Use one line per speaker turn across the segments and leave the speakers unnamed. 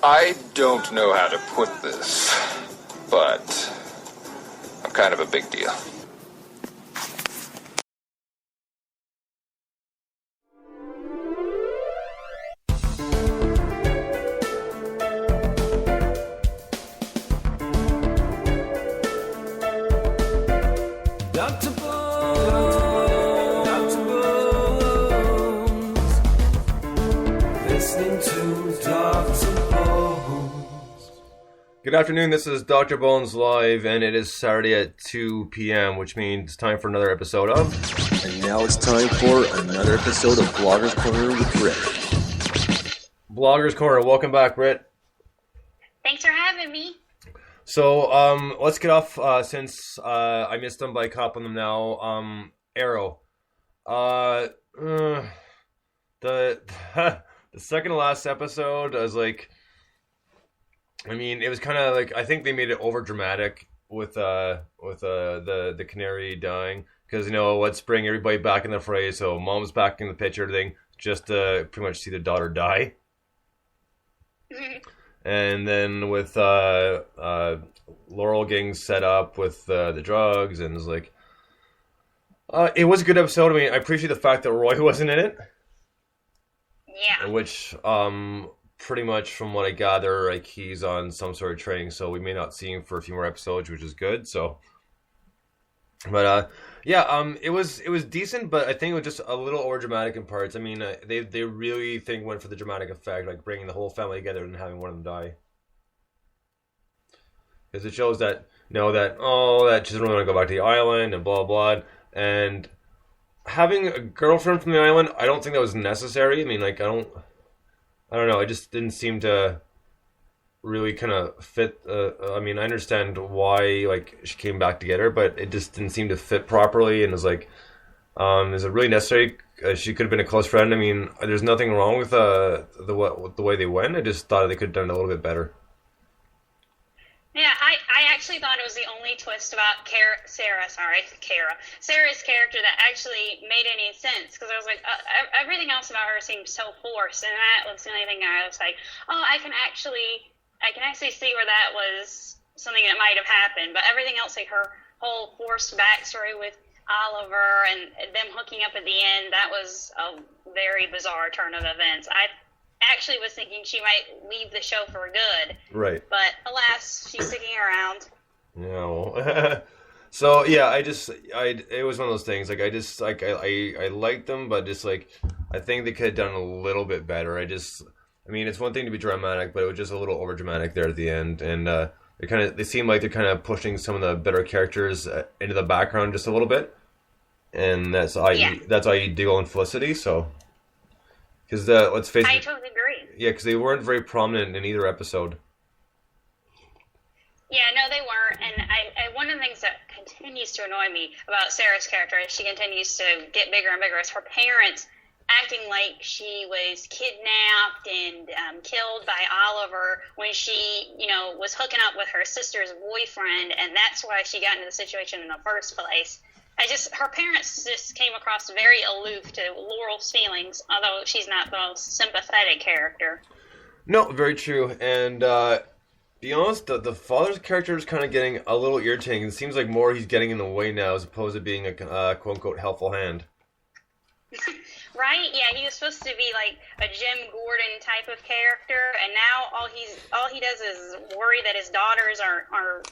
I don't know how to put this, but I'm kind of a big deal.
Good afternoon, this is Dr. Bones Live, and it is Saturday at 2 p.m., which means it's time for another episode of...
And now it's time for another episode of Blogger's Corner with Britt.
Blogger's Corner, welcome back, Britt.
Thanks for having me.
So, let's get off, since I missed them, but I caught up on them now. Arrow. The second to last episode, I was like... I mean, it was kind of like, I think they made it over dramatic with the canary dying, because, you know, let's bring everybody back in the fray, so mom's back in the picture thing, just to pretty much see the daughter die. And then with Laurel getting set up with the drugs, and it's like, it was a good episode. I mean, I appreciate the fact that Roy wasn't in it.
Yeah.
Which, pretty much from what I gather, like, he's on some sort of training, so we may not see him for a few more episodes, which is good. So, but yeah, it was decent, but I think it was just a little over dramatic in parts. I mean, they really went for the dramatic effect, like bringing the whole family together and having one of them die, because it shows that that she doesn't really want to go back to the island and blah blah. And having a girlfriend from the island, I don't think that was necessary. I mean, like, I don't know. It just didn't seem to really kind of fit. I mean, I understand why, like, she came back together, but it just didn't seem to fit properly. And it was like, is it really necessary? She could have been a close friend. I mean, there's nothing wrong with the way they went. I just thought they could have done it a little bit better.
Yeah, I actually thought it was the only twist about Sarah's character that actually made any sense, because I was like, everything else about her seemed so forced, and that was the only thing I was like, oh, I can actually see where that was something that might have happened. But everything else, like her whole forced backstory with Oliver and them hooking up at the end, that was a very bizarre turn of events. I actually was thinking she might leave the show for good. Right. But alas, she's sticking around.
No. So yeah, it was one of those things. Like, I liked them, but just like, I think they could have done a little bit better. I mean, it's one thing to be dramatic, but it was just a little over dramatic there at the end. And they seem like they're kind of pushing some of the better characters into the background just a little bit. And that's i.e. Diggle and Felicity. So, because let's face it,
I totally agree.
Yeah, because they weren't very prominent in either episode.
Yeah, no, they weren't. And one of the things that continues to annoy me about Sarah's character as she continues to get bigger and bigger is her parents acting like she was kidnapped and killed by Oliver when she, was hooking up with her sister's boyfriend, and that's why she got into the situation in the first place. Her parents just came across very aloof to Laurel's feelings, although she's not the most sympathetic character. No,
very true. And, be honest, the father's character is kind of getting a little irritating. It seems like more he's getting in the way now as opposed to being a quote-unquote helpful hand.
Right? Yeah, he was supposed to be like a Jim Gordon type of character, and now all he does is worry that his daughters are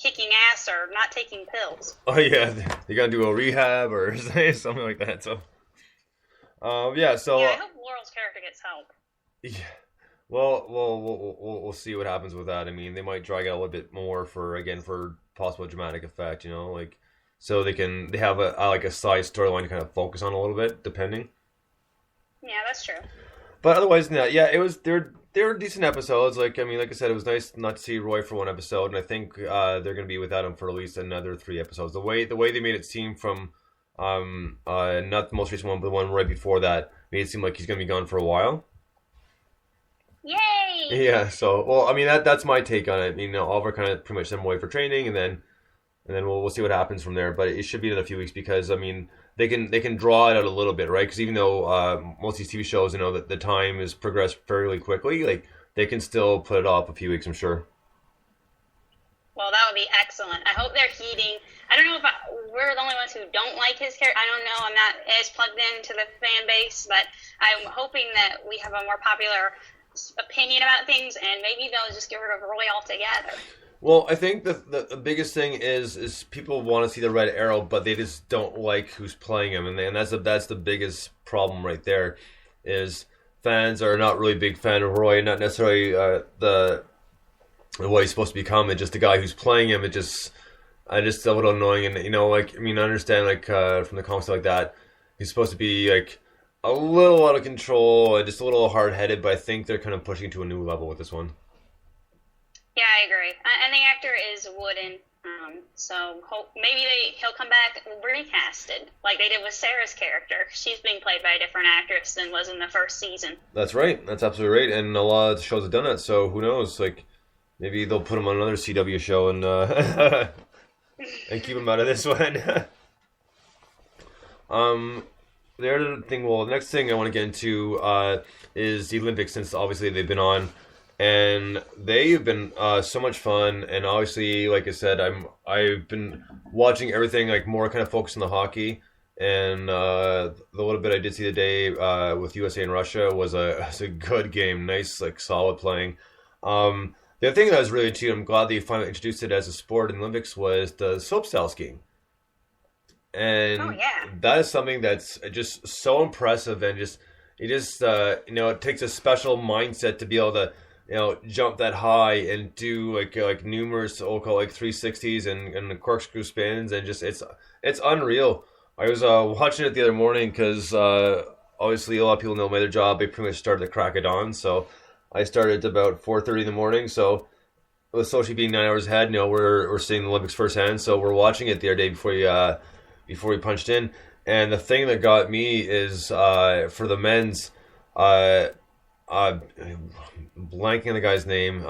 kicking ass or not taking pills.
Oh yeah, they're gonna do a rehab or something like that. So, yeah. So
yeah, I hope Laurel's character gets help.
Yeah. Well, we'll see what happens with that. I mean, they might drag out a little bit more for possible dramatic effect, like, so they have a side storyline to kind of focus on a little bit, depending.
Yeah, that's true.
But otherwise, they were decent episodes. Like I said, it was nice not to see Roy for one episode, and I think they're going to be without him for at least another 3 episodes. The way they made it seem from not the most recent one, but the one right before that, made it seem like he's going to be gone for a while.
Yay!
Yeah, so, well, I mean, that's my take on it. Oliver kind of pretty much sent him away for training, and then we'll see what happens from there. But it should be in a few weeks because, I mean, they can draw it out a little bit, right? Because even though most of these TV shows, that the time is progressed fairly quickly, like, they can still put it off a few weeks, I'm sure.
Well, that would be excellent. I hope they're heeding. I don't know if we're the only ones who don't like his character. I don't know. I'm not as plugged into the fan base, but I'm hoping that we have a more popular opinion about things, and maybe they'll just get rid of Roy altogether.
Well, I think the biggest thing is people want to see the Red Arrow, but they just don't like who's playing him, and that's the biggest problem right there. Is fans are not really big fan of Roy, not necessarily what he's supposed to become. It's just the guy who's playing him. I just a little annoying, and I understand from the comics like that, he's supposed to be like a little out of control and just a little hard headed, but I think they're kind of pushing to a new level with this one.
Yeah, I agree. And the actor is wooden, so maybe he'll come back recasted, like they did with Sarah's character. She's being played by a different actress than was in the first season.
That's right. That's absolutely right. And a lot of shows have done that, so who knows? Maybe they'll put him on another CW show and and keep him out of this one. The other thing, the next thing I want to get into is the Olympics, since obviously they've been on. And they've been so much fun, and obviously, like I said, I've been watching everything more kind of focused on the hockey, and the little bit I did see today with USA and Russia was a good game, nice solid playing. The other thing that I was really into, I'm glad they finally introduced it as a sport in the Olympics, was the slopestyle skiing, and that is something that's just so impressive, and it takes a special mindset to be able to jump that high and do numerous 360s and corkscrew spins, and just it's unreal. I was watching it the other morning because obviously a lot of people know my other job. They pretty much started at the crack of dawn, so I started at about 4:30 in the morning. So with Sochi being 9 hours ahead, we're seeing the Olympics firsthand. So we're watching it the other day before we punched in. And the thing that got me is for the men's. Blanking on the guy's name.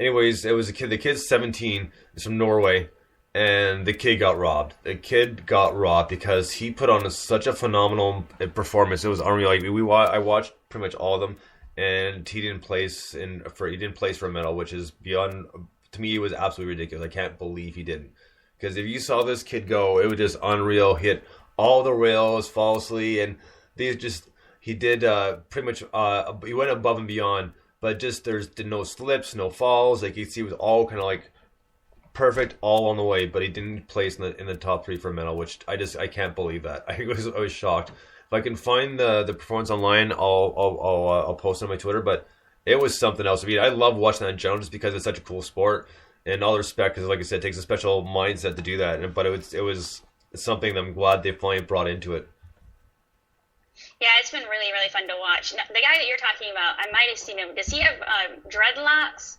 Anyways, it was a kid. The kid's 17. He's from Norway, and the kid got robbed. The kid got robbed because he put on such a phenomenal performance. It was unreal. I watched pretty much all of them, and he didn't place for a medal, which is beyond. To me, it was absolutely ridiculous. I can't believe he didn't. Because if you saw this kid go, it was just unreal. He hit all the rails flawlessly, and he did pretty much. He went above and beyond. But just there's no slips, no falls. You see, it was all kind of perfect all on the way. But he didn't place in the top 3 for a medal, which I can't believe that. I was shocked. If I can find the performance online, I'll post it on my Twitter. But it was something else. I mean, I love watching that in general just because it's such a cool sport. And all the respect, because like I said, it takes a special mindset to do that. But it's something that I'm glad they finally brought into it.
Yeah, it's been really, really fun to watch. Now, the guy that you're talking about, I might have seen him. Does he have dreadlocks?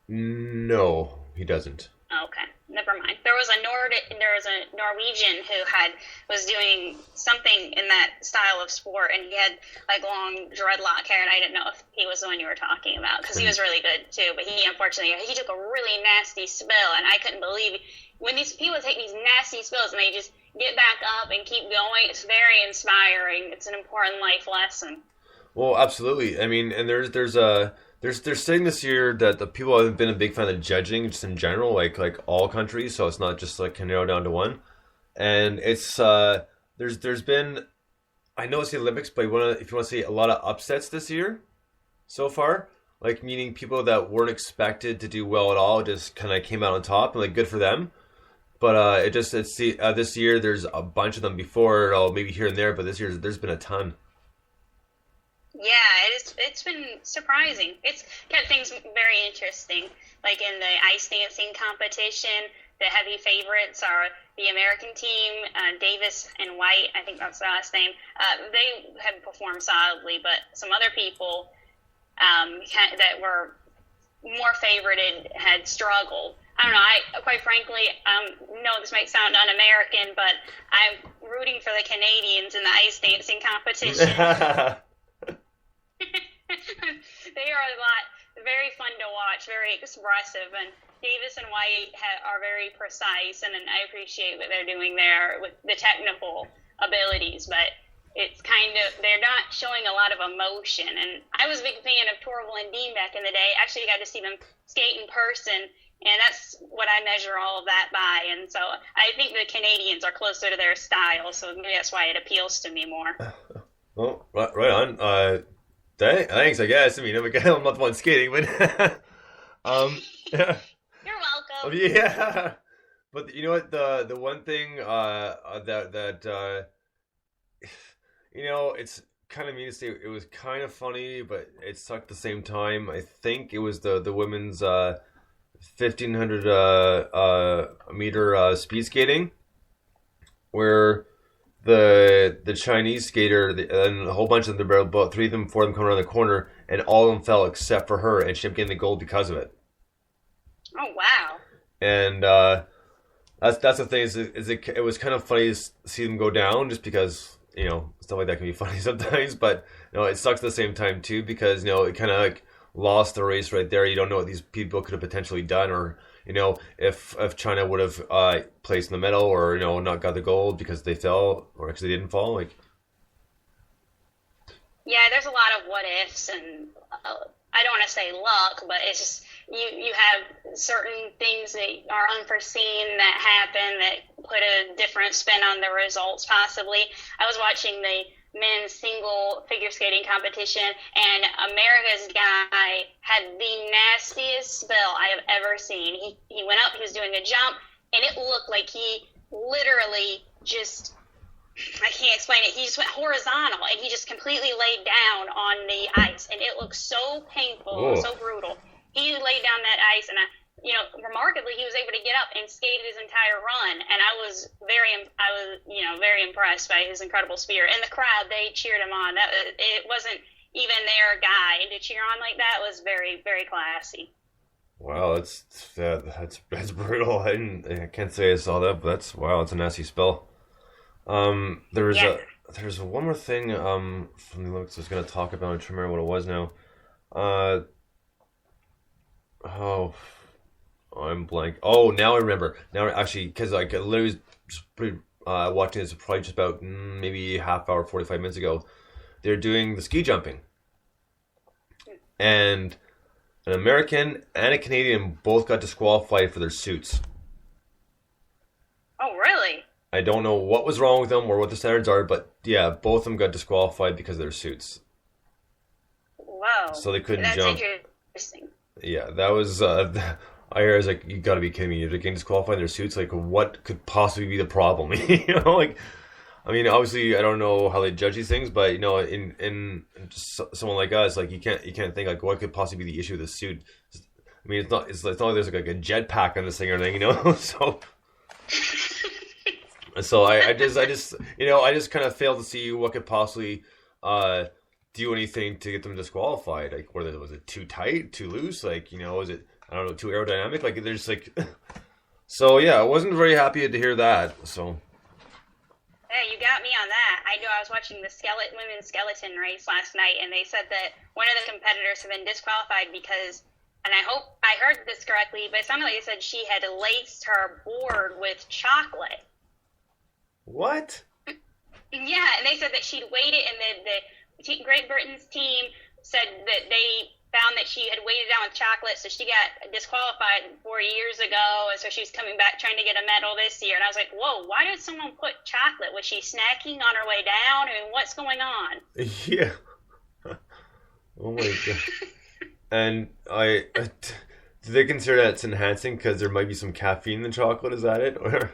No, he doesn't.
Okay, never mind. There was a Norwegian who was doing something in that style of sport, and he had long dreadlock hair, and I didn't know if he was the one you were talking about because he was really good too. But he took a really nasty spill, and I couldn't believe when these people take these nasty spills and they just get back up and keep going. It's very inspiring. It's an important life lesson.
Well, absolutely. I mean, and they're saying this year that the people haven't been a big fan of judging just in general, like all countries. So it's not just can narrow down to one. And it's there's been, I know it's the Olympics, but if you want to see a lot of upsets this year so far, meaning people that weren't expected to do well at all just kind of came out on top, and good for them. But this year there's a bunch of them before, maybe here and there, but this year there's been a ton.
Yeah, it's been surprising. It's kept things very interesting. In the ice dancing competition, the heavy favorites are the American team, Davis and White, I think that's the last name. They have performed solidly, but some other people that were more favorited had struggled. I don't know. Quite frankly, no, this might sound un-American, but I'm rooting for the Canadians in the ice dancing competition. They are very fun to watch, very expressive, and Davis and White are very precise, and I appreciate what they're doing there with the technical abilities. But it's kind of, they're not showing a lot of emotion. And I was a big fan of Torval and Dean back in the day. Actually, got to see them skate in person, and that's what I measure all of that by. And so I think the Canadians are closer to their style, so maybe that's why it appeals to me more.
Well, right on. Thanks, I guess. I mean, I'm not the one skating, but
You're welcome.
yeah. But you know what? The one thing that it's kind of mean to say it was kind of funny, but it sucked at the same time. I think it was the women's 1500 meter speed skating, where the Chinese skater and a whole bunch of them, about 3 of them, 4 of them, coming around the corner, and all of them fell except for her, and she ended up getting the gold because of it.
Oh wow!
And that's the thing is it was kind of funny to see them go down, just because stuff like that can be funny sometimes, but it sucks at the same time too, because it kind of like lost the race right there. You don't know what these people could have potentially done, or if China would have placed in the medal, or not got the gold because they fell, or actually they didn't fall. Like,
yeah, there's a lot of what ifs, and I don't want to say luck, but it's just you have certain things that are unforeseen that happen that put a different spin on the results possibly. I was watching the men's single figure skating competition, and America's guy had the nastiest spill I have ever seen. He went up, he was doing a jump, and it looked like he literally just, I can't explain it, he just went horizontal, and he just completely laid down on the ice, and it looked so painful, so brutal. He laid down that ice, and remarkably, he was able to get up and skate his entire run, and I was very impressed by his incredible spirit. And the crowd, they cheered him on. It wasn't even their guy, and to cheer on like that was very, very classy.
Wow, that's brutal. I can't say I saw that, but that's a nasty spell. There's one more thing from the Olympics I was going to talk about. I'm trying to remember what it was now. I'm blank. Oh, now I remember. Now, actually, because I literally was watching this probably just about maybe half hour, 45 minutes ago. They're doing the ski jumping, and an American and a Canadian both got disqualified for their suits.
Oh, really?
I don't know what was wrong with them or what the standards are, but yeah, both of them got disqualified because of their suits.
Whoa.
So they couldn't jump.
That's interesting.
Yeah, that was. I was like, you got to be kidding me! You're getting disqualified in their suits. Like, what could possibly be the problem? I mean, obviously, I don't know how they judge these things, but in just someone like us, like you can't think like what could possibly be the issue with the suit. I mean, it's not like there's like a jetpack on this thing or anything, So I just kind of failed to see what could possibly do anything to get them disqualified. Like, was it too tight, too loose? Like, is it, I don't know, too aerodynamic? Like, there's like, so yeah, I wasn't very happy to hear that. So.
Yeah, you got me on that. I know I was watching the women's skeleton race last night, and they said that one of the competitors had been disqualified because, and I hope I heard this correctly, but it sounded like they said she had laced her board with chocolate.
What?
Yeah, and they said that she'd weighted, and the Great Britain's team said that they found that she had weighted down with chocolate, so she got disqualified 4 years ago, and so she's coming back trying to get a medal this year. And I was like, whoa, why did someone put chocolate? Was she snacking on her way down? I mean, what's going on?
Yeah. Oh my god. And do they consider that it's enhancing because there might be some caffeine in the chocolate? Is that it? Or?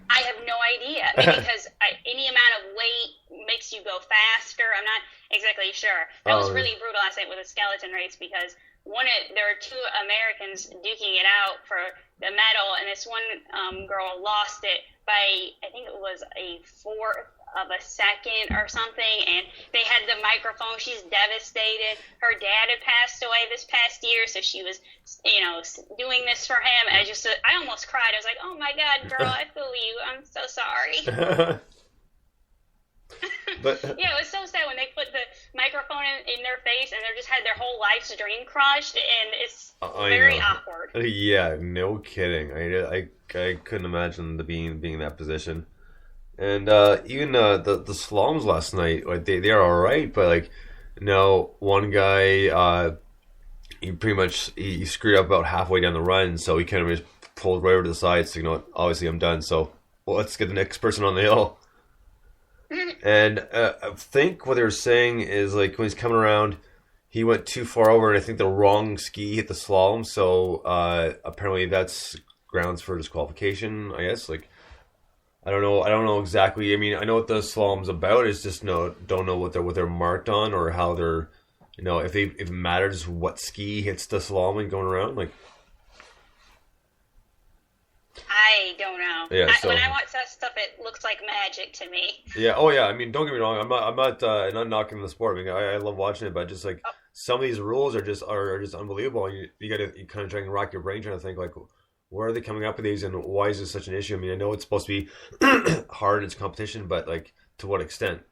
I have no idea. Maybe because any amount of weight makes you go faster. I'm not exactly sure. That was really brutal last night with a skeleton race because there were 2 Americans duking it out for the medal, and this one girl lost it by, I think it was a 1/4 of a second or something, and they had the microphone. She's devastated. Her dad had passed away this past year, so she was, doing this for him. And I almost cried. I was like, oh my God, girl, I feel you. I'm so sorry.
But
yeah, it was so sad when they put the microphone in their face and they just had their whole life's dream crushed, and it's very awkward.
Yeah, no kidding. I couldn't imagine being in that position. And even the slaloms last night, like they are all right, but like one guy he pretty much he screwed up about halfway down the run, so he kind of just pulled right over to the side. So obviously I'm done. So let's get the next person on the hill. And I think what they were saying is like when he's coming around, he went too far over, and I think the wrong ski hit the slalom. So apparently that's grounds for disqualification, I guess. Like I don't know exactly. I mean, I know what the slalom's about. It's just don't know what they're marked on or how they're if it matters what ski hits the slalom and going around. Like
I don't know.
Yeah,
When I watch that stuff, it looks like magic to me.
Yeah. Oh yeah. I mean, don't get me wrong. I'm not knocking the sport. I mean, I love watching it, but just like some of these rules are just unbelievable. You kind of try and rack your brain trying to think like, where are they coming up with these, and why is this such an issue? I mean, I know it's supposed to be hard, it's competition, but like to what extent?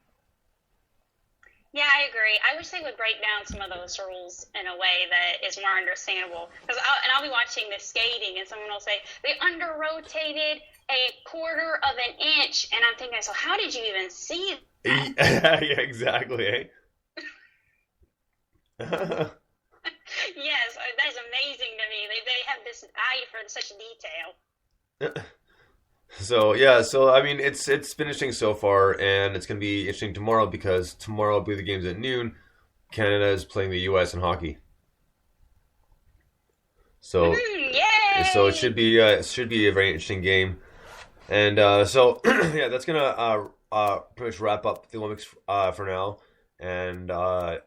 Yeah, I agree. I wish they would break down some of those rules in a way that is more understandable. Because I'll be watching the skating, and someone will say they under-rotated a quarter of an inch, and I'm thinking, so how did you even see that?
Yeah, exactly. Eh?
Yes, that's amazing to me. They have this eye for such detail.
So I mean, it's been interesting so far, and it's going to be interesting tomorrow because tomorrow, I believe the game's at noon. Canada is playing the U.S. in hockey, so
Yay!
it should be a very interesting game, and so yeah, that's gonna pretty much wrap up the Olympics for now, and I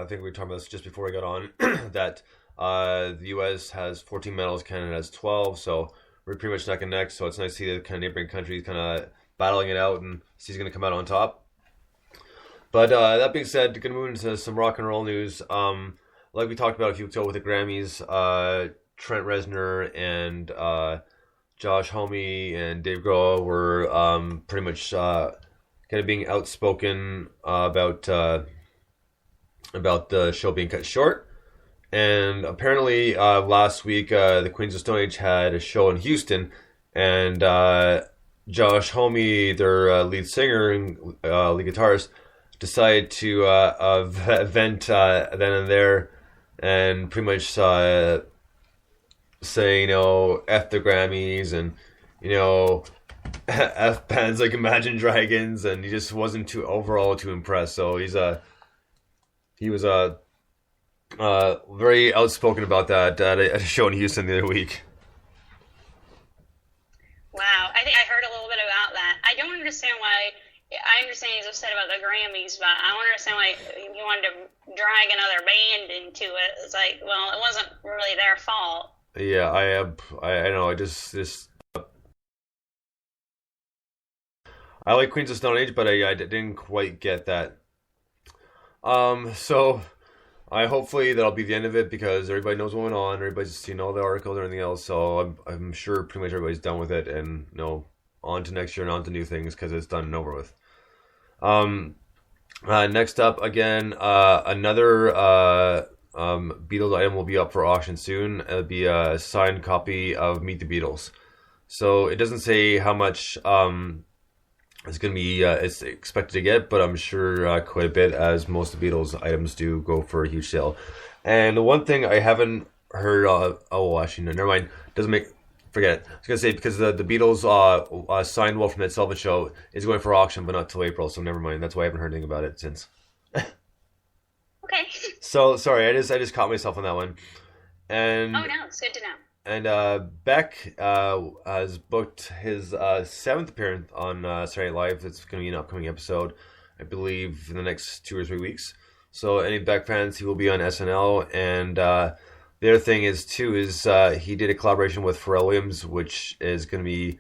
think we were talking about this just before I got on that the U.S. has 14 medals, Canada has 12, so we're pretty much neck and neck. So it's nice to see the kind of neighboring countries kind of battling it out and see who's going to come out on top. But that being said, going to move into some rock and roll news. Like we talked about a few weeks ago with the Grammys, Trent Reznor and Josh Homme and Dave Grohl were pretty much kind of being outspoken about the show being cut short. And apparently last week the Queens of Stone Age had a show in Houston, and Josh Homme, their lead singer and lead guitarist, decided to vent then and there and pretty much say, F the Grammys and, F bands like Imagine Dragons, and he just wasn't too impressed. So he was very outspoken about that at a show in Houston the other week.
Wow, I think I heard a little bit about that. I don't understand why. I understand he's upset about the Grammys, but I don't understand why he wanted to drag another band into it. It's like, well, it wasn't really their fault.
Yeah, I know. I just I like Queens of Stone Age, but I didn't quite get that. So hopefully that'll be the end of it because everybody knows what's going on. Everybody's seen all the articles and everything else. So I'm sure pretty much everybody's done with it and on to next year and on to new things because it's done and over with. Next up again, another Beatles item will be up for auction soon. It'll be a signed copy of Meet the Beatles. So it doesn't say how much it's going to be it's expected to get, but I'm sure quite a bit, as most of the Beatles items do go for a huge sale. And the one thing I haven't heard actually, no, never mind. Forget it. I was going to say, because the Beatles signed Wolf from Ed Sullivan Show is going for auction, but not till April, so never mind. That's why I haven't heard anything about it since.
Okay.
So, sorry, I just caught myself on that one. And
oh, no, it's good to know.
And Beck has booked his 7th appearance on Saturday Night Live. It's going to be an upcoming episode, I believe, in the next 2 or 3 weeks. So any Beck fans, he will be on SNL. And the other thing is, too, he did a collaboration with Pharrell Williams, which is going to be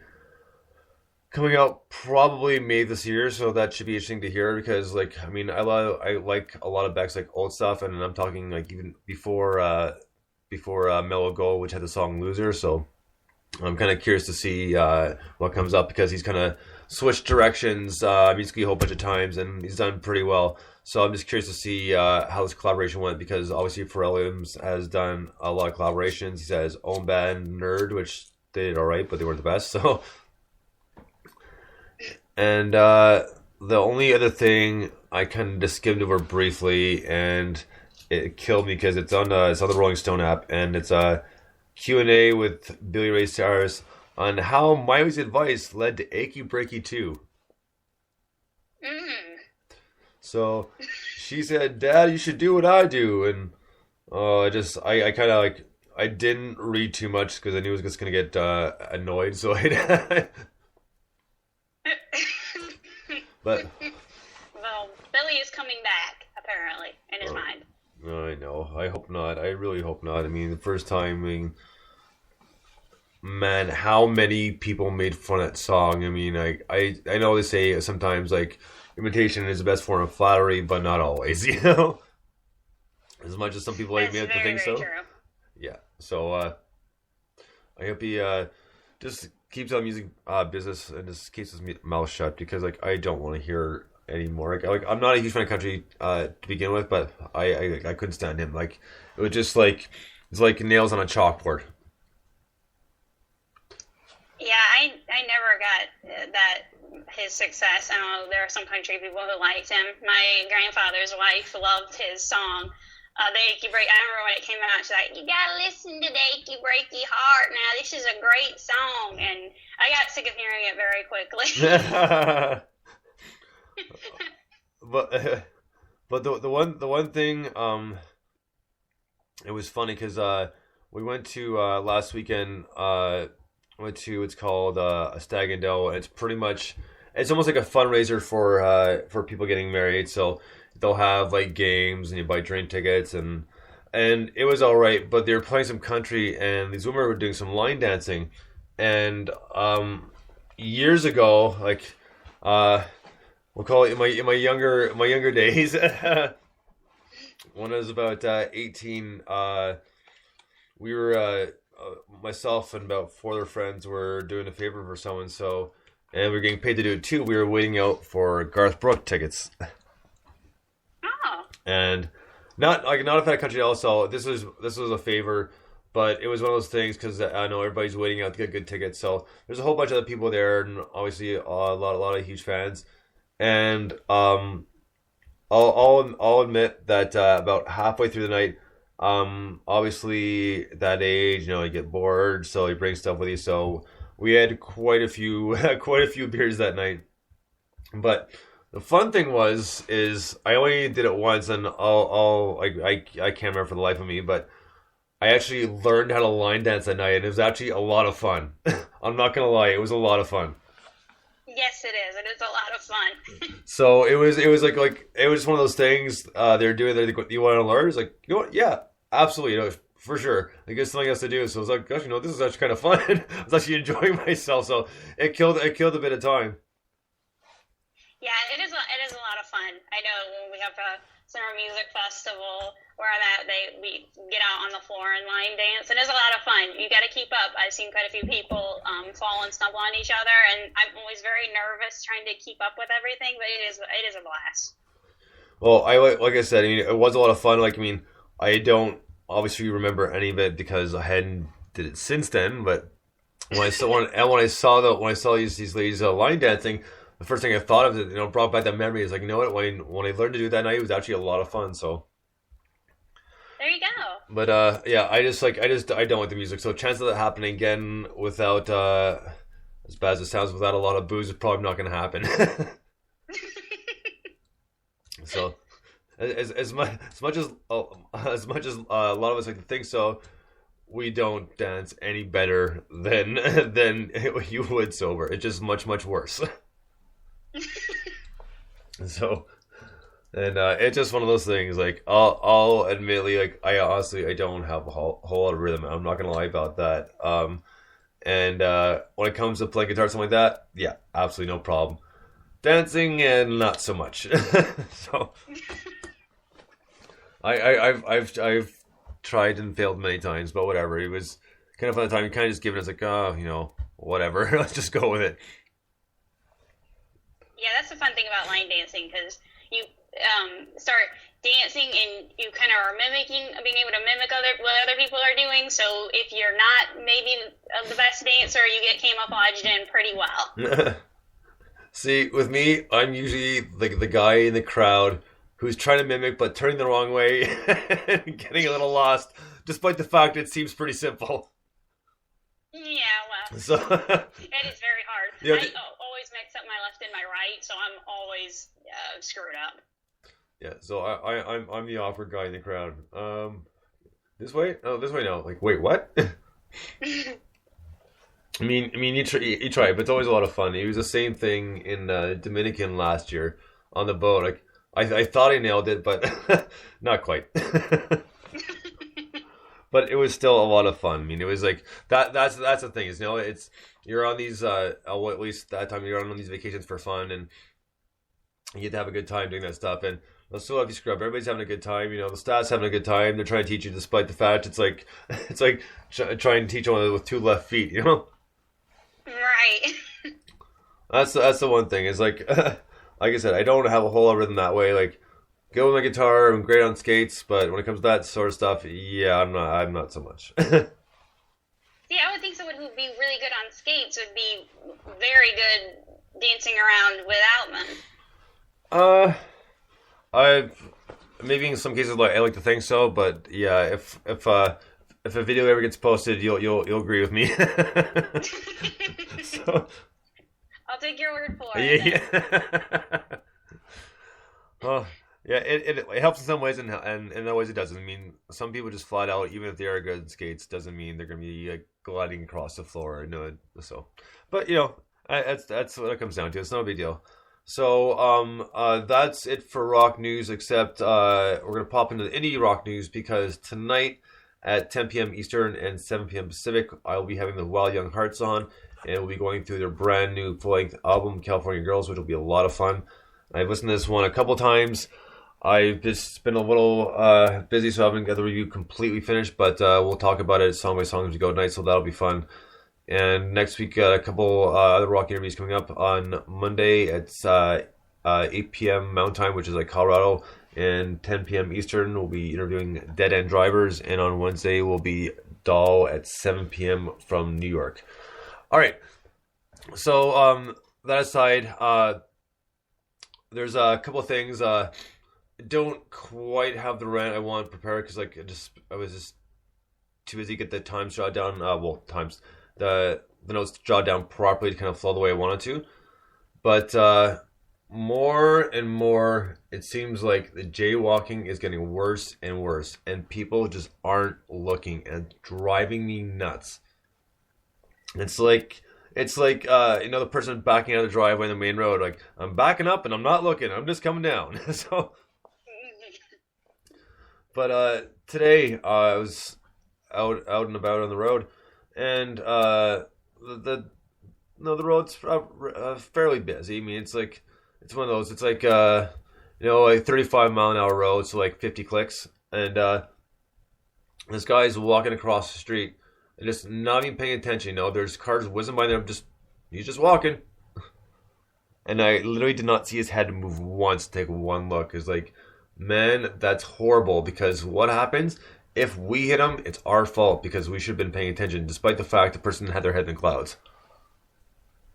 coming out probably May this year. So that should be interesting to hear because, I like a lot of Beck's old stuff, and I'm talking even before Mellow Go, which had the song Loser. So I'm kind of curious to see what comes up because he's kind of switched directions musically a whole bunch of times and he's done pretty well. So I'm just curious to see how this collaboration went because obviously Pharrell Williams has done a lot of collaborations. He's had his own band, Nerd, which they did all right, but they weren't the best. So And the only other thing I kind of just skimmed over briefly, and it killed me because it's on the Rolling Stone app, and it's a Q&A with Billy Ray Cyrus on how Miley's advice led to Achy Breaky 2. So she said, "Dad, you should do what I do," and I kind of like I didn't read too much because I knew I was just gonna get annoyed. So I. But
well, Billy is coming back apparently in his mind.
I know. I hope not. I really hope not. I mean, the first time, man, how many people made fun of that song? I mean, I know they say sometimes like imitation is the best form of flattery, but not always. You know, as much as some people like me to think so.
True.
Yeah. So I hope he just keeps on music business and just keeps his mouth shut, because like I don't want to hear anymore. Like I'm not a huge fan of country to begin with, but I couldn't stand him. Like it was just like it's like nails on a chalkboard.
Yeah, I never got that his success. I know there are some country people who liked him. My grandfather's wife loved his song, the Achy Break. I remember when it came out, she's like, "You gotta listen to the Achy Breaky Heart now. This is a great song." And I got sick of hearing it very quickly.
But the one thing it was funny because we went to last weekend. Went to what's called a Stag and Doe, and it's almost like a fundraiser for people getting married. So they'll have like games and you buy drink tickets, and it was all right. But they were playing some country, and these women were doing some line dancing. And years ago, like we'll call it in my younger days, when I was about 18, we were. Myself and about 4 other friends were doing a favor for someone, and we were getting paid to do it too. We were waiting out for Garth Brooks tickets.
Oh.
And not if that country also. This was a favor, but it was one of those things because I know everybody's waiting out to get good tickets. So there's a whole bunch of other people there, and obviously a lot of huge fans. And I'll admit that about halfway through the night. Obviously that age, you get bored, so you bring stuff with you. So we had quite a few beers that night. But the fun thing is I only did it once, and I can't remember for the life of me, but I actually learned how to line dance that night, and it was actually a lot of fun. I'm not gonna lie, it was a lot of fun.
Yes, it is. It is a lot of fun.
So it was like it was one of those things they're doing. You want to learn? It's like, you know what? Yeah, absolutely. For sure. Like it's something else to do. So I was like, gosh, this is actually kind of fun. I was actually enjoying myself. So it killed a bit of time.
Yeah, it is a lot of fun. I know when we have a summer music festival where I'm at, we get out on the floor and line dance. It is a lot of fun. You got to keep up. I've seen quite a few people fall and stumble on each other, and I'm always very nervous trying to keep up with everything. But it is a blast.
Well, like I said, it was a lot of fun. I don't obviously remember any of it because I hadn't did it since then. But when I saw these ladies line dancing, the first thing I thought of, brought back that memory. Is like, you know what? When I learned to do it that night, it was actually a lot of fun. So
there you go.
But yeah, I don't like the music. So chance of that happening again without as bad as it sounds, without a lot of booze, is probably not going to happen. So as much as a lot of us like to think so, we don't dance any better than you would sober. It's just much worse. So, and it's just one of those things. Like I'll admittedly, like I don't have a whole lot of rhythm. I'm not gonna lie about that. And when it comes to playing guitar, something like that, yeah, absolutely no problem. Dancing and not so much. So I've tried and failed many times, but whatever. It was kind of fun at the time. You kind of just give it as like, whatever. Let's just go with it.
Yeah, that's the fun thing about line dancing, because you start dancing and you kind of are being able to mimic what other people are doing. So if you're not maybe the best dancer, you get camouflaged in pretty well.
See, with me, I'm usually like the guy in the crowd who's trying to mimic but turning the wrong way and getting a little lost, despite the fact it seems pretty simple.
Yeah, well,
So,
it is very hard.
Yeah,
I always mix up my left and my right, so I'm always screwed up.
yeah. So I'm the awkward guy in the crowd. This way? Oh, this way now. Like, wait, what? I mean, you try it, but it's always a lot of fun. It was the same thing in Dominican last year on the boat. Like, I thought I nailed it, but not quite. But it was still a lot of fun. I mean, it was like that. That's the thing is, it's you're on these. Well, at least that time you're on these vacations for fun, and you get to have a good time doing that stuff. And still, if you screw up, everybody's having a good time. The staff's having a good time. They're trying to teach you, despite the fact it's like trying to teach one with two left feet.
Right.
That's the one thing. Is like, like I said, I don't have a whole lot of rhythm that way. Like, go with my guitar. I'm great on skates, but when it comes to that sort of stuff, yeah, I'm not so much.
See, I would think someone who would be really good on skates would be very good dancing around without them.
I maybe in some cases I like to think so, but yeah, if a video ever gets posted, you'll agree with me. So,
I'll take your word for it.
yeah. Well, yeah, it helps in some ways, and in other ways it doesn't. I mean, some people just flat out, even if they are good at skates, doesn't mean they're going to be gliding across the floor. So, but that's what it comes down to. It's not a big deal. So, that's it for rock news. Except we're gonna pop into the indie rock news because tonight at 10 p.m. Eastern and 7 p.m. Pacific, I'll be having the Wild Young Hearts on, and we'll be going through their brand new full-length album, California Girls, which will be a lot of fun. I've listened to this one a couple times. I've just been a little busy, so I haven't got the review completely finished, but we'll talk about it song by song as we go tonight, so that'll be fun. And next week, a couple other rock interviews coming up on Monday at 8 p.m. Mountain Time, which is like Colorado, and 10 p.m. Eastern. We'll be interviewing Dead End Drivers, and on Wednesday will be Doll at 7 p.m. from New York. All right. So that aside, there's a couple of things. Don't quite have the rant I want prepared because I was just too busy to get the times jotted down. The notes jotted down properly to kind of flow the way I wanted to. But more and more, it seems like the jaywalking is getting worse and worse, and people just aren't looking, and it's driving me nuts. It's like the person backing out of the driveway in the main road, like, I'm backing up and I'm not looking, I'm just coming down. So, but today I was out and about on the road, and the road's fairly busy. I mean, it's one of those. It's like a 35-mile-an-hour road, so like 50 clicks, and this guy's walking across the street and just not even paying attention. There's cars whizzing by there. He's just walking, and I literally did not see his head move once. Take one look. It's like, man, that's horrible. Because what happens if we hit him? It's our fault because we should have been paying attention, despite the fact the person had their head in the clouds.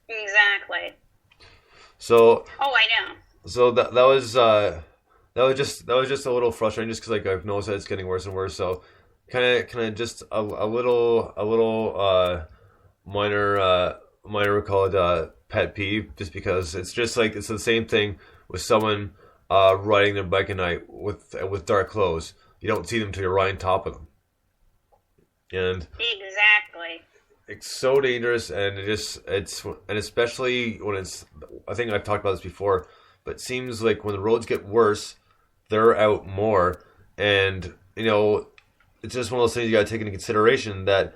Exactly.
So.
Oh, I know.
So that was just a little frustrating, just because I've noticed that it's getting worse and worse. So kind of just a little minor called pet peeve, just because it's just like it's the same thing with someone riding their bike at night with dark clothes. You don't see them until you're right on top of them, and
exactly.
It's so dangerous, and and especially when it's. I think I've talked about this before, but it seems like when the roads get worse, they're out more, and it's just one of those things you got to take into consideration that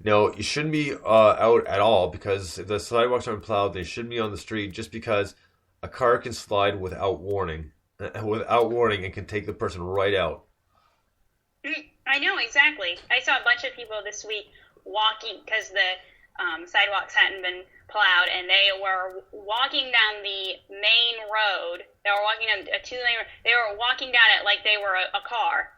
you shouldn't be out at all, because if the sidewalks aren't plowed, they shouldn't be on the street, just because a car can slide without warning, and can take the person right out.
I know, exactly. I saw a bunch of people this week walking because the sidewalks hadn't been plowed, and they were walking down the main road. They were walking down a two-lane road. They were walking down it like they were a car.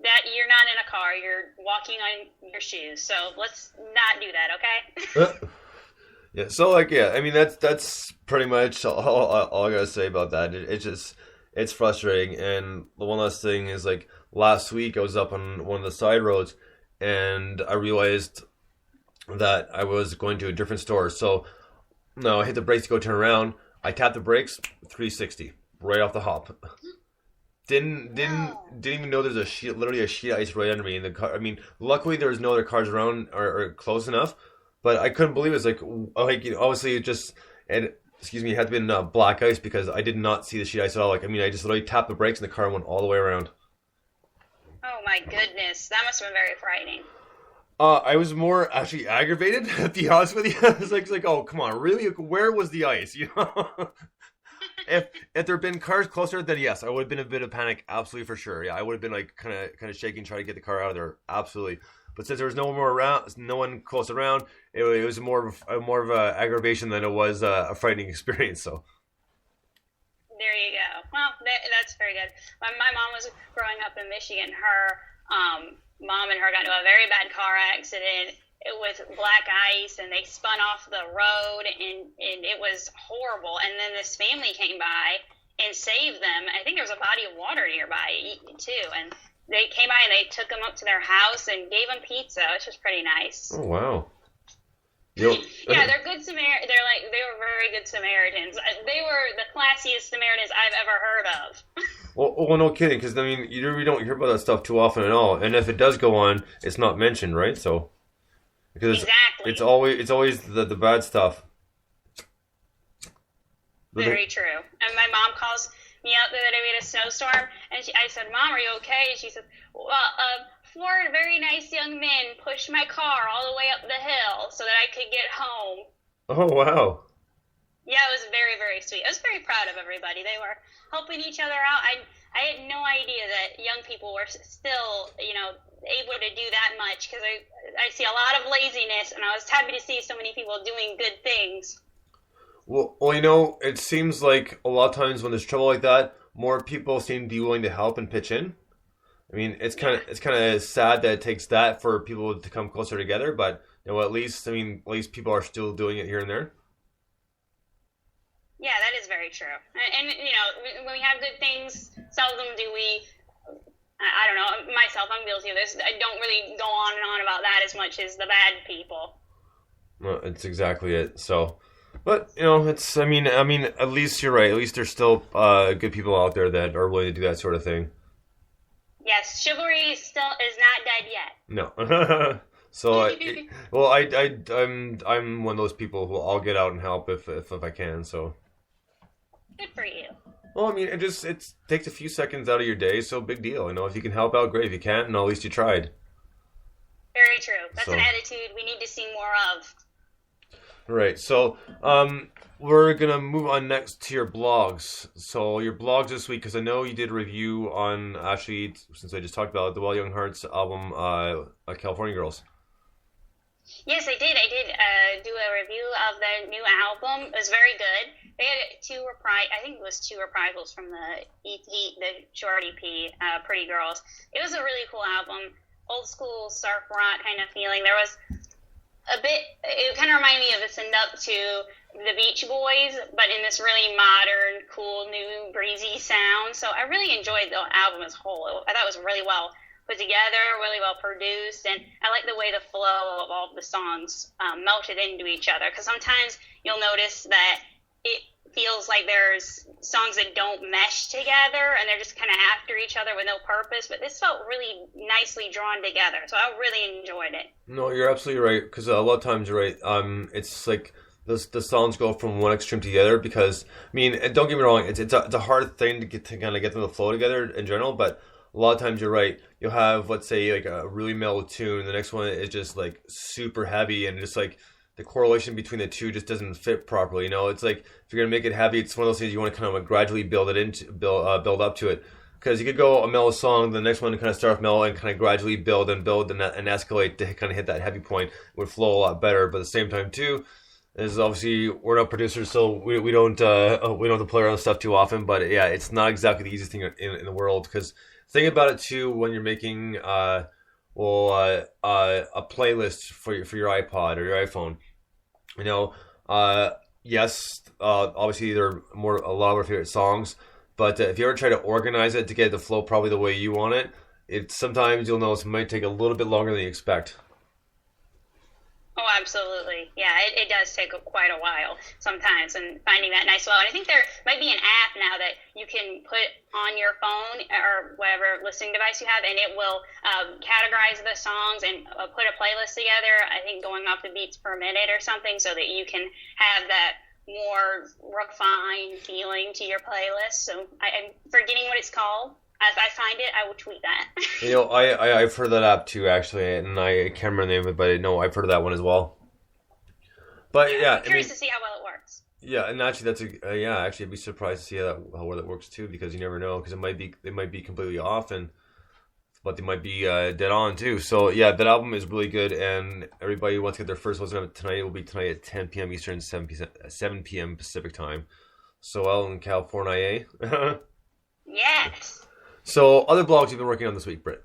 That you're not in a car. You're walking on your shoes. So let's not do that, okay?
Yeah, so like yeah, I mean that's pretty much all I gotta say about that. It's just it's frustrating. And the one last thing is like last week I was up on one of the side roads and I realized that I was going to a different store. So no, I hit the brakes to go turn around. I tapped the brakes, 360 right off the hop. Didn't even know there's a sheet, literally a sheet of ice right under me in the car. I mean, luckily there was no other cars around or close enough, but I couldn't believe it. It's like you know, obviously it just and excuse me, it had to be black ice because I did not see the sheet ice at all. Like I mean, I just literally tapped the brakes and the car went all the way around.
Oh my goodness, that must have been very frightening.
I was more actually aggravated, to be honest with you. It's like, oh, come on, really? Where was the ice? You know, if there had been cars closer, then yes, I would have been a bit of panic, absolutely for sure. Yeah, I would have been like kind of shaking, trying to get the car out of there, absolutely. But since there was no one more around, no one close around, it was more of a aggravation than it was a frightening experience. So.
There you go. Well, that's very good. When my mom was growing up in Michigan, her mom and her got into a very bad car accident with black ice, and they spun off the road, and it was horrible. And then this family came by and saved them. I think there was a body of water nearby too, and they came by and they took them up to their house and gave them pizza, which was pretty nice.
Oh wow.
Yeah, they're good Samaritans. They were very good Samaritans. They were the classiest Samaritans I've ever heard of.
Well, no kidding, because I mean, you really don't hear about that stuff too often at all. And if it does go on, it's not mentioned, right? So, because
exactly,
it's always the bad stuff.
Very true. And my mom calls me out the other day. We had a snowstorm, and I said, "Mom, are you okay?" And she said, "Well, four very nice young men pushed my car all the way up the hill so that I could get home."
Oh wow.
Yeah, it was very, very sweet. I was very proud of everybody. They were helping each other out. I had no idea that young people were still, able to do that much, because I see a lot of laziness, and I was happy to see so many people doing good things.
Well, it seems like a lot of times when there's trouble like that, more people seem to be willing to help and pitch in. I mean, it's kind of sad that it takes that for people to come closer together, but at least people are still doing it here and there.
Yeah, that is very true. And when we have good things, seldom do we. I don't know. Myself, I'm guilty of this. I don't really go on and on about that as much as the bad people.
Well, it's exactly it. So, but it's. I mean, at least you're right. At least there's still good people out there that are willing to do that sort of thing.
Yes, chivalry still is not dead yet.
No. So, I'm one of those people who I'll get out and help if I can. So.
Good for you.
Well, I mean, it takes a few seconds out of your day, so big deal. If you can help out, great. If you can't, at least you tried.
Very true. That's an attitude we need to see more of.
Right. So, we're gonna move on next to your blogs. So, your blogs this week, because I know you did a review on, actually, since I just talked about it, the Well Young Hearts album, California Girls.
Yes, I did. I did do a review of the new album. It was very good. They had I think it was two reprisals from the EP, the short EP, Pretty Girls. It was a really cool album. Old school surf rock kind of feeling. There was it kind of reminded me of a send-up to the Beach Boys, but in this really modern, cool, new, breezy sound. So I really enjoyed the album as a whole. I thought it was really well put together, really well produced, and I like the way the flow of all the songs melted into each other, because sometimes you'll notice that it feels like there's songs that don't mesh together and they're just kind of after each other with no purpose, but this felt really nicely drawn together, so I really enjoyed it.
No, you're absolutely right, because a lot of times you're right. It's like the songs go from one extreme to the other, because I mean, don't get me wrong, it's a hard thing to kind of get them to flow together in general, but a lot of times you're right. You'll have, let's say, like a really mellow tune. The next one is just like super heavy, and just like the correlation between the two just doesn't fit properly. It's like if you're gonna make it heavy, it's one of those things you want to kind of like gradually build up to it. Because you could go a mellow song, the next one kind of start off mellow and kind of gradually build and escalate to kind of hit that heavy point. It would flow a lot better. But at the same time too, is obviously we're not producers, so we don't have to play around with stuff too often. But yeah, it's not exactly the easiest thing in the world, because think about it too when you're making a playlist for your iPod or your iPhone. Yes, obviously they're a lot of our favorite songs, but if you ever try to organize it to get it to flow probably the way you want it, sometimes you'll notice it might take a little bit longer than you expect.
Oh, absolutely. Yeah, it does take quite a while sometimes, and finding that nice flow. And I think there might be an app now that you can put on your phone or whatever listening device you have, and it will categorize the songs and put a playlist together, I think going off the beats per minute or something, so that you can have that more refined feeling to your playlist. So I'm forgetting what it's called. As I find it, I will tweet that.
I've heard that app too, actually, and I can't remember the name of it, but no, I've heard of that one as well. But yeah,
I'm curious to see how well it works.
Yeah, and actually, that's actually, I'd be surprised to see how well it works too, because you never know, because they might be completely off, but they might be dead on too. So yeah, that album is really good, and everybody who wants to get their first listen of it tonight, it will be tonight at 10 p.m. Eastern, 7 p.m. Pacific time. So out in California, eh?
Yes.
So, other blogs you've been working on this week, Britt?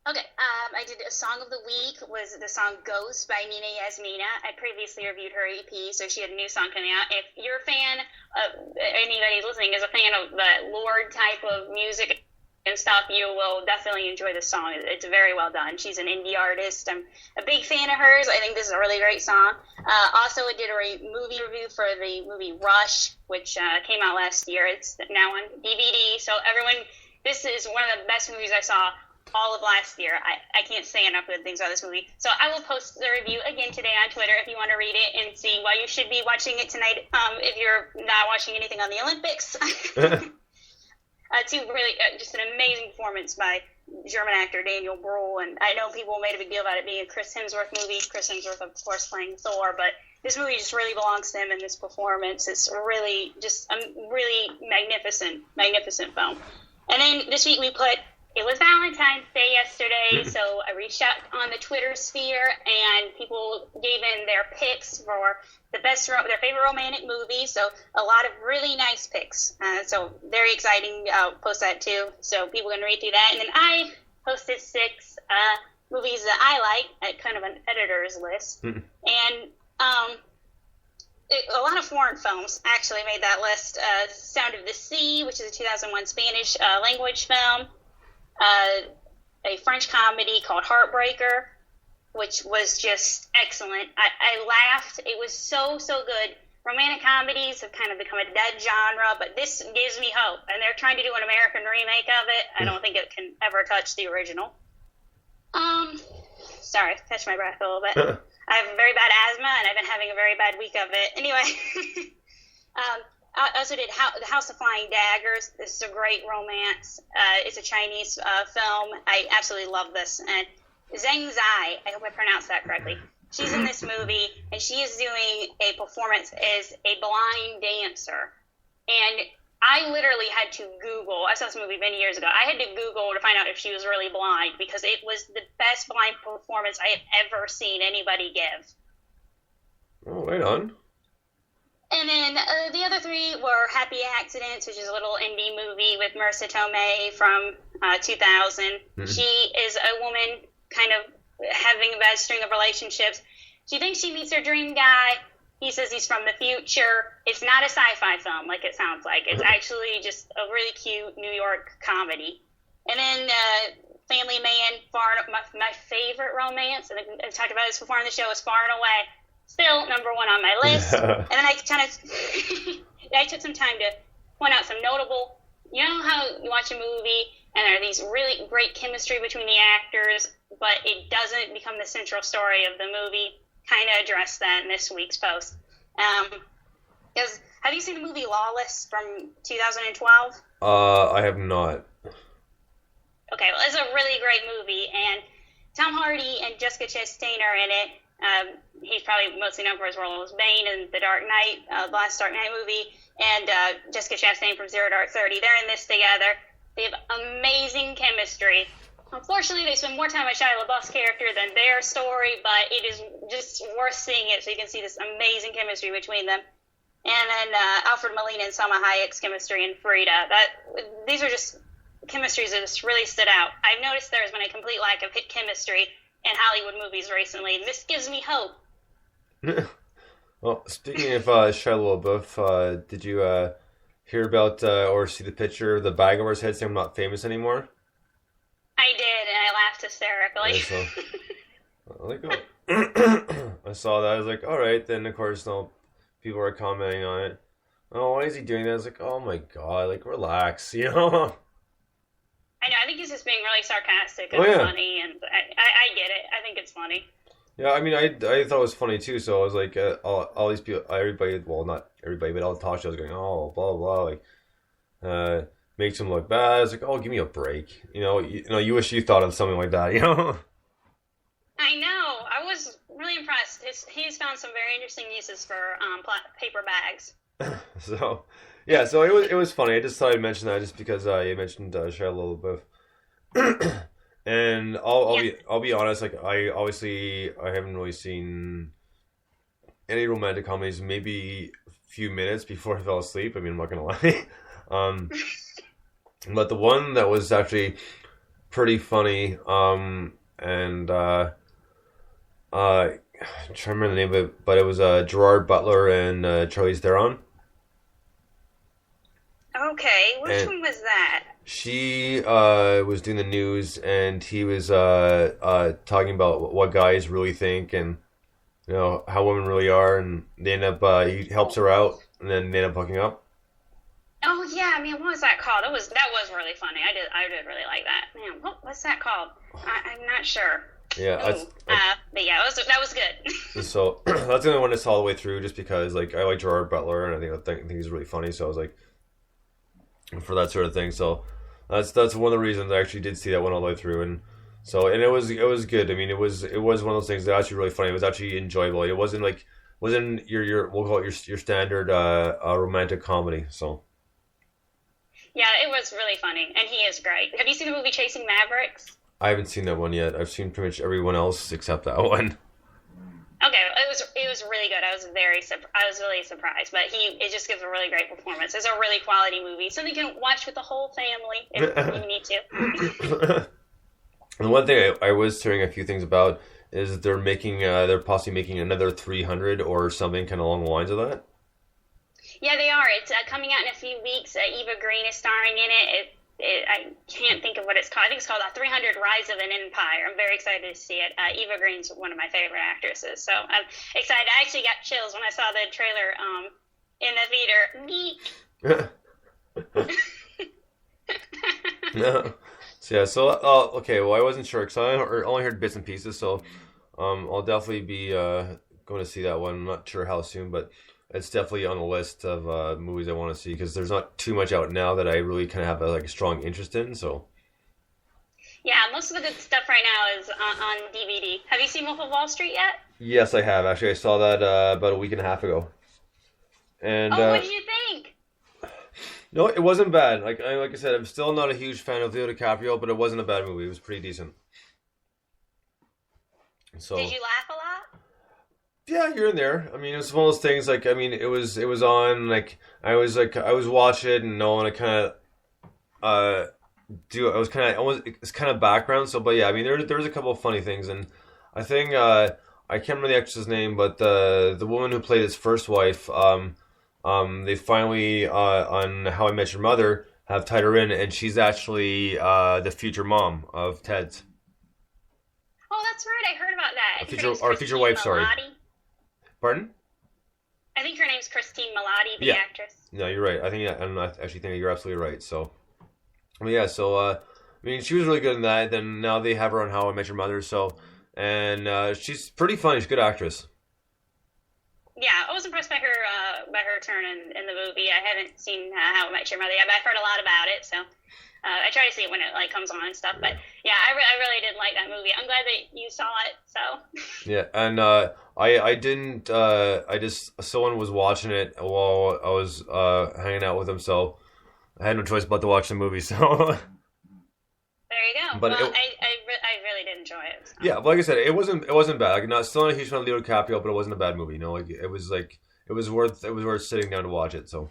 Okay, I did a song of the week, was the song Ghost by Nina Yasmina. I previously reviewed her EP, so she had a new song coming out. If you're a fan of, anybody listening is a fan of the Lorde type of music and stuff, you will definitely enjoy this song. It's very well done. She's an indie artist. I'm a big fan of hers. I think this is a really great song. Also, I did a movie review for the movie Rush, which came out last year. It's now on DVD, so everyone... This is one of the best movies I saw all of last year. I can't say enough good things about this movie. So I will post the review again today on Twitter if you want to read it and see why you should be watching it tonight if you're not watching anything on the Olympics. Two really, just an amazing performance by German actor Daniel Bruhl. And I know people made a big deal about it being a Chris Hemsworth movie. Chris Hemsworth, of course, playing Thor. But this movie just really belongs to him in this performance. It's really just a really magnificent film. And then this week it was Valentine's Day yesterday, so I reached out on the Twitter sphere, and people gave in their picks for their favorite romantic movie. So a lot of really nice picks. So very exciting. I'll post that too, so people can read through that. And then I posted 6 movies that I like, kind of an editor's list, and a lot of foreign films actually made that list. Sound of the Sea, which is a 2001 Spanish language film. A French comedy called Heartbreaker, which was just excellent. I laughed. It was so good. Romantic comedies have kind of become a dead genre, but this gives me hope. And they're trying to do an American remake of it. I don't think it can ever touch the original. Sorry, catch my breath a little bit. I have very bad asthma, and I've been having a very bad week of it. Anyway, I also did The House of Flying Daggers. This is a great romance. It's a Chinese film. I absolutely love this. And Zheng Zai, I hope I pronounced that correctly. She's in this movie, and she is doing a performance as a blind dancer. And I literally had to Google. I saw this movie many years ago. I had to Google to find out if she was really blind, because it was the best blind performance I have ever seen anybody give.
Oh, right on.
And then the other 3 were Happy Accidents, which is a little indie movie with Marissa Tomei from 2000. Mm-hmm. She is a woman kind of having a bad string of relationships. She thinks she meets her dream guy. He says he's from the future. It's not a sci-fi film like it sounds like. It's actually just a really cute New York comedy. And then Family Man, my favorite romance, and I've talked about this before on the show, is Far and Away. Still number 1 on my list. And then I kind of I took some time to point out some notable, you know how you watch a movie and there are these really great chemistry between the actors, but it doesn't become the central story of the movie. Kind of addressed that in this week's post. Have you seen the movie Lawless from 2012?
I have not.
Okay, well, it's a really great movie, and Tom Hardy and Jessica Chastain are in it. He's probably mostly known for his role as Bane in the Dark Knight, last Dark Knight movie, and Jessica Chastain from Zero Dark 30. They're in this together. They have amazing chemistry. Unfortunately, they spend more time on Shia LaBeouf's character than their story, but it is just worth seeing it so you can see this amazing chemistry between them. And then Alfred Molina and Salma Hayek's chemistry in Frida. These are just chemistries that just really stood out. I've noticed there's been a complete lack of hit chemistry in Hollywood movies recently, and this gives me hope.
Well, speaking of Shia LaBeouf, did you hear about or see the picture of the bag over his head saying I'm not famous anymore?
I did, and I laughed hysterically.
Yeah, so like, oh. I saw that. I was like, all right. Then of course, no, people are commenting on it. Oh, why is he doing that? I was like, oh my god, like relax, you know?
I know. I think he's just being really sarcastic
Oh
and
yeah,
funny, and I get it. I think it's funny.
yeah. I mean, I thought it was funny too. So I was like, all these people, everybody, well, not everybody, but all the talk shows going, oh, blah blah, like, makes him look bad. I was like, oh, give me a break. You wish you thought of something like that, you know?
I know. I was really impressed. He's found some very interesting uses for paper bags.
So, yeah. So it was funny. I just thought I'd mention that just because you mentioned Shia LaBeouf. And
Yeah.
I'll be honest. Like I haven't really seen any romantic comedies. Maybe a few minutes before I fell asleep. I mean, I'm not gonna lie. um, but the one that was actually pretty funny. And I'm trying to remember the name of it, but it was Gerard Butler and Charlize Theron.
Okay, which
And
one was that?
she was doing the news, and he was talking about what guys really think, and how women really are, and they end up he helps her out, and then they end up hooking up.
Oh yeah, I mean, what was that called? That was really funny. I did really like that. Man, what's that called? I'm not sure.
Yeah,
Ooh, but yeah, that was good.
so that's the only one I saw all the way through, just because like I like Gerard Butler, and I think he's really funny, so I was like for that sort of thing. So that's one of the reasons I actually did see that one all the way through, and it was good. I mean, it was one of those things that was actually really funny. It was actually enjoyable. It wasn't your we'll call it your standard romantic comedy. So.
Yeah, it was really funny, and he is great. Have you seen the movie Chasing Mavericks?
I haven't seen that one yet. I've seen pretty much everyone else except that one.
Okay, it was really good. I was really surprised, but it just gives a really great performance. It's a really quality movie, something you can watch with the whole family if you need to.
The one thing I was hearing a few things about is they're possibly making another 300 or something kind of along the lines of that.
Yeah, they are. It's coming out in a few weeks. Eva Green is starring in it. I can't think of what it's called. I think it's called 300 Rise of an Empire. I'm very excited to see it. Eva Green's one of my favorite actresses, so I'm excited. I actually got chills when I saw the trailer in the theater.
No. So yeah. So okay. Well, I wasn't sure because I only heard bits and pieces. So I'll definitely be going to see that one. I'm not sure how soon, but it's definitely on the list of movies I want to see because there's not too much out now that I really kind of have a strong interest in. So
Yeah, most of the good stuff right now is on DVD. Have you seen Wolf of Wall Street yet?
yes, I have actually. I saw that about a week and a half ago, and
Oh, what did you think?
no, it wasn't bad. Like I said, I'm still not a huge fan of Leo DiCaprio, but it wasn't a bad movie. It was pretty decent. So
Did you laugh a lot?
yeah, here and there. I mean, it was one of those things. Like, I mean, it was on. I was watching it, and no one kind of do. I was kind of almost it's kind of background. So, but yeah, I mean, there was a couple of funny things, and I think I can't remember the actress's name, but the woman who played his first wife, they finally on How I Met Your Mother have tied her in, and she's actually the future mom of Ted's.
Oh, that's right. I heard about that. I think her name's
Future wife.
Christine
Sorry,
Milioti.
pardon.
I think her name's Christine Milioti, the
Yeah.
actress.
No, you're right. I'm actually thinking you're absolutely right. So, I mean, yeah. So, I mean, she was really good in that. Then now they have her on How I Met Your Mother. So, and she's pretty funny. She's a good actress.
Yeah, I was impressed by her turn in the movie. I haven't seen How I Met Your Mother yet, but I've heard a lot about it. So I try to see it when it comes on and stuff. But yeah, I really did like that movie. I'm glad that you saw it. So
Yeah, and I didn't. I just someone was watching it while I was hanging out with them, so I had no choice but to watch the movie. So
there you go.
But
well,
it-
I really did enjoy it. So.
yeah, but like I said, it wasn't bad. Like, not still not a huge fan of Leo DiCaprio, but it wasn't a bad movie. Like it was worth sitting down to watch it. So.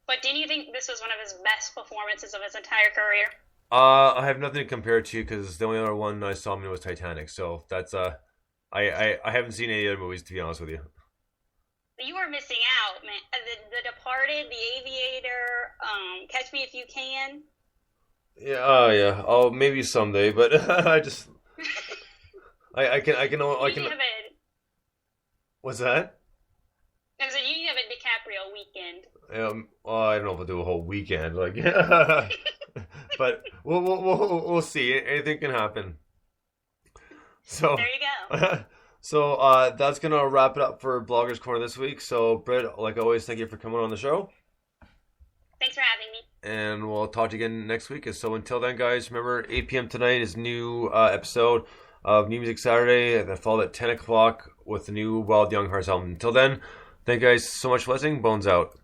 But didn't you think this was one of his best performances of his entire career?
I have nothing to compare it to because the only other one I saw him in was Titanic. So that's I haven't seen any other movies, to be honest with you.
You are missing out, man. The Departed, The Aviator, Catch Me If You Can.
Yeah, yeah. Oh, maybe someday, but I just I can
You have a,
What's that?
I said you have a DiCaprio weekend.
Well, I don't know if I'll do a whole weekend, like, but we'll see. Anything can happen. So
There you go.
so that's gonna wrap it up for Bloggers Corner this week. So Britt, like always, thank you for coming on the show,
Thanks for having me.
and we'll talk to you again next week. So until then, guys, remember 8 p.m. tonight is new episode of New Music Saturday, and then followed at 10 o'clock with the new Wild Young Hearts album. Until then, thank you guys so much for listening. Bones out.